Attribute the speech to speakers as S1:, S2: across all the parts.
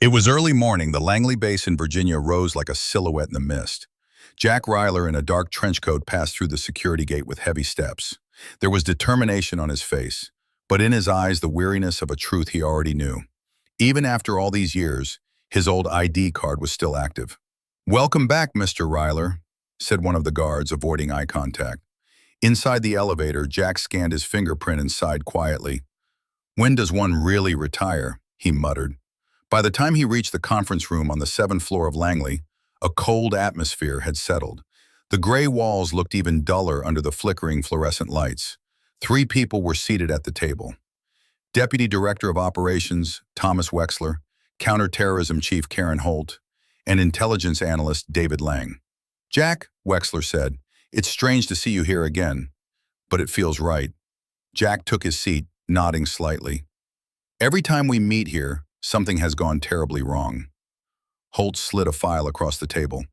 S1: It was early morning. The Langley base in Virginia rose like a silhouette in the mist. Jack Ryler in a dark trench coat passed through the security gate with heavy steps. There was determination on his face, but in his eyes the weariness of a truth he already knew. Even after all these years, his old ID card was still active. "Welcome back, Mr. Ryler," said one of the guards, avoiding eye contact. Inside the elevator, Jack scanned his fingerprint and sighed quietly. "When does one really retire?" he muttered. By the time he reached the conference room on the 7th floor of Langley, a cold atmosphere had settled. The gray walls looked even duller under the flickering fluorescent lights. 3 people were seated at the table. Deputy Director of Operations Thomas Wexler, Counterterrorism Chief Karen Holt, and Intelligence Analyst David Lang. "Jack," Wexler said, "it's strange to see you here again, but it feels right." Jack took his seat, nodding slightly. "Every time we meet here, something has gone terribly wrong." Holt slid a file across the table.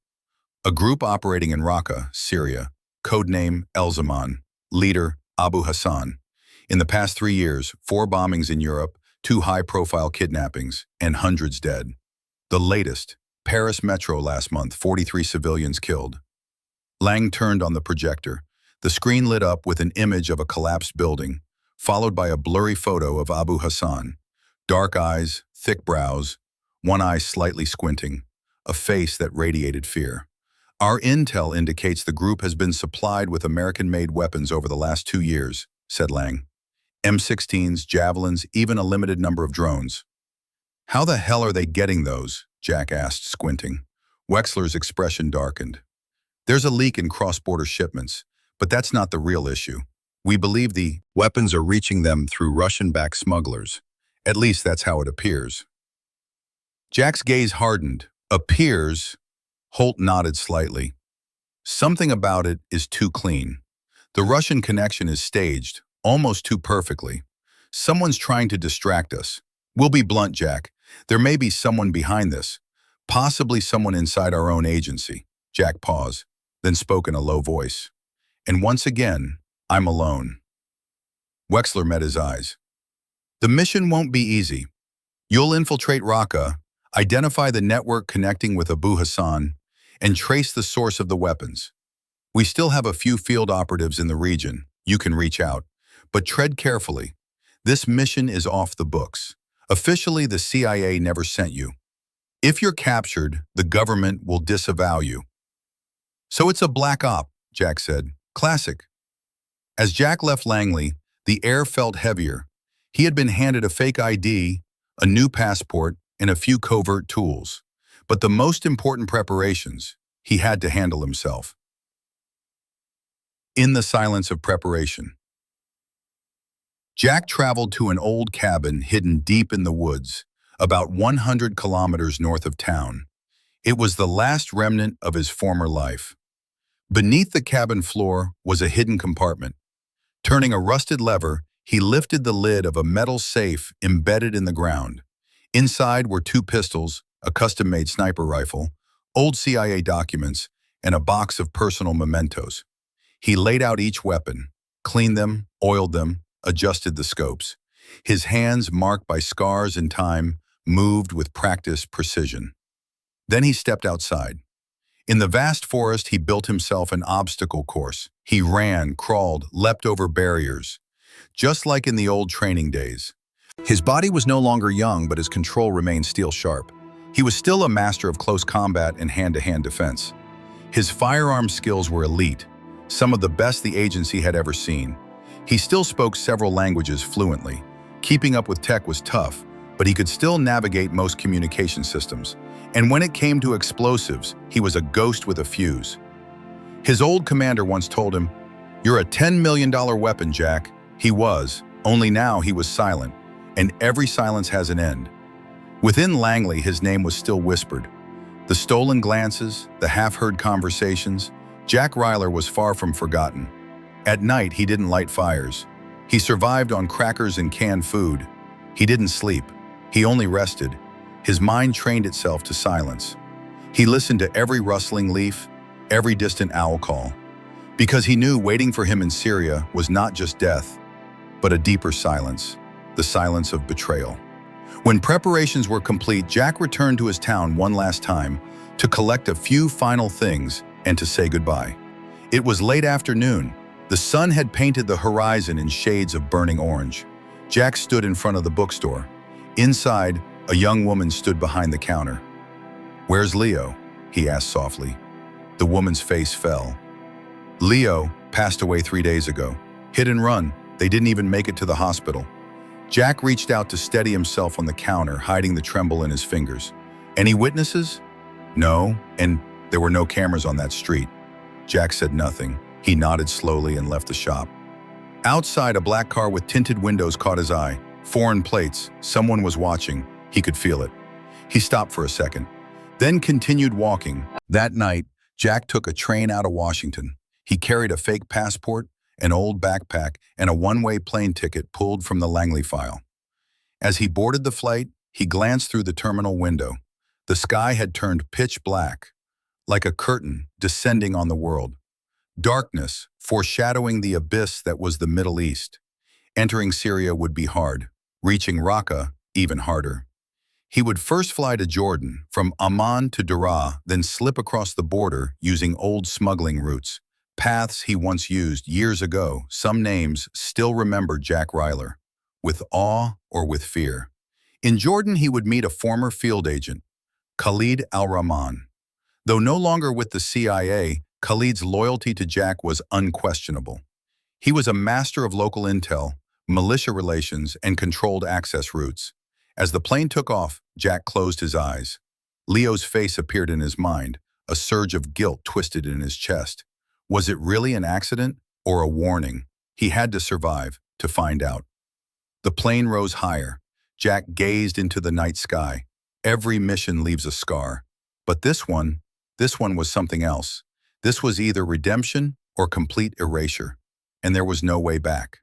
S1: "A group operating in Rakka, Syria, codename El Zaman, leader Abu Hasan. In the past 3 years, 4 bombings in Europe, 2 high-profile kidnappings, and hundreds dead. The latest, Paris Metro last month, 43 civilians killed." Lang turned on the projector. The screen lit up with an image of a collapsed building, followed by a blurry photo of Abu Hasan. Dark eyes, thick brows, one eye slightly squinting, a face that radiated fear. "Our intel indicates the group has been supplied with American-made weapons over the last 2 years, said Lang. M16s, javelins, even a limited number of drones. "How the hell are they getting those?" Jack asked, squinting. Wexler's expression darkened. "There's a leak in cross-border shipments, but that's not the real issue. We believe the weapons are reaching them through Russian-backed smugglers. At least that's how it appears." Jack's gaze hardened. "Appears?" Holt nodded slightly. "Something about it is too clean. The Russian connection is staged, almost too perfectly. Someone's trying to distract us. We'll be blunt, Jack. There may be someone behind this, possibly someone inside our own agency." Jack paused, then spoke in a low voice. "And once again, I'm alone." Wexler met his eyes. "The mission won't be easy. You'll infiltrate Rakka, identify the network connecting with Abu Hasan, and trace the source of the weapons. We still have a few field operatives in the region. You can reach out, but tread carefully. This mission is off the books. Officially, the CIA never sent you. If you're captured, the government will disavow you." "So it's a black op," Jack said. "Classic." As Jack left Langley, the air felt heavier. He had been handed a fake ID, a new passport, and a few covert tools. But the most important preparations, he had to handle himself. In the silence of preparation, Jack traveled to an old cabin hidden deep in the woods, about 100 kilometers north of town. It was the last remnant of his former life. Beneath the cabin floor was a hidden compartment. Turning a rusted lever, he lifted the lid of a metal safe embedded in the ground. Inside were 2 pistols, a custom-made sniper rifle, old CIA documents, and a box of personal mementos. He laid out each weapon, cleaned them, oiled them, adjusted the scopes. His hands, marked by scars and time, moved with practiced precision. Then he stepped outside. In the vast forest, he built himself an obstacle course. He ran, crawled, leapt over barriers, just like in the old training days. His body was no longer young, but his control remained steel-sharp. He was still a master of close combat and hand-to-hand defense. His firearm skills were elite, some of the best the agency had ever seen. He still spoke several languages fluently. Keeping up with tech was tough, but he could still navigate most communication systems. And when it came to explosives, he was a ghost with a fuse. His old commander once told him, "You're a $10 million weapon, Jack." He was, only now he was silent, and every silence has an end. Within Langley, his name was still whispered. The stolen glances, the half-heard conversations, Jack Ryler was far from forgotten. At night, he didn't light fires. He survived on crackers and canned food. He didn't sleep. He only rested. His mind trained itself to silence. He listened to every rustling leaf, every distant owl call, because he knew waiting for him in Syria was not just death, but a deeper silence, the silence of betrayal. When preparations were complete, Jack returned to his town one last time to collect a few final things and to say goodbye. It was late afternoon. The sun had painted the horizon in shades of burning orange. Jack stood in front of the bookstore. Inside, a young woman stood behind the counter. "Where's Leo?" he asked softly. The woman's face fell. "Leo passed away 3 days ago. Hit and run. They didn't even make it to the hospital." Jack reached out to steady himself on the counter, hiding the tremble in his fingers. "Any witnesses?" "No, and there were no cameras on that street." Jack said nothing. He nodded slowly and left the shop. Outside, a black car with tinted windows caught his eye. Foreign plates. Someone was watching. He could feel it. He stopped for a second, then continued walking. That night, Jack took a train out of Washington. He carried a fake passport, an old backpack, and a one-way plane ticket pulled from the Langley file. As he boarded the flight, he glanced through the terminal window. The sky had turned pitch black, like a curtain descending on the world. Darkness, foreshadowing the abyss that was the Middle East. Entering Syria would be hard, reaching Rakka even harder. He would first fly to Jordan, from Amman to Daraa, then slip across the border using old smuggling routes. Paths he once used years ago. Some names still remembered Jack Ryler, with awe or with fear. In Jordan, he would meet a former field agent, Khalid al-Rahman. Though no longer with the CIA, Khalid's loyalty to Jack was unquestionable. He was a master of local intel, militia relations, and controlled access routes. As the plane took off, Jack closed his eyes. Leo's face appeared in his mind, a surge of guilt twisted in his chest. Was it really an accident or a warning? He had to survive, to find out. The plane rose higher. Jack gazed into the night sky. Every mission leaves a scar. But this one was something else. This was either redemption or complete erasure. And there was no way back.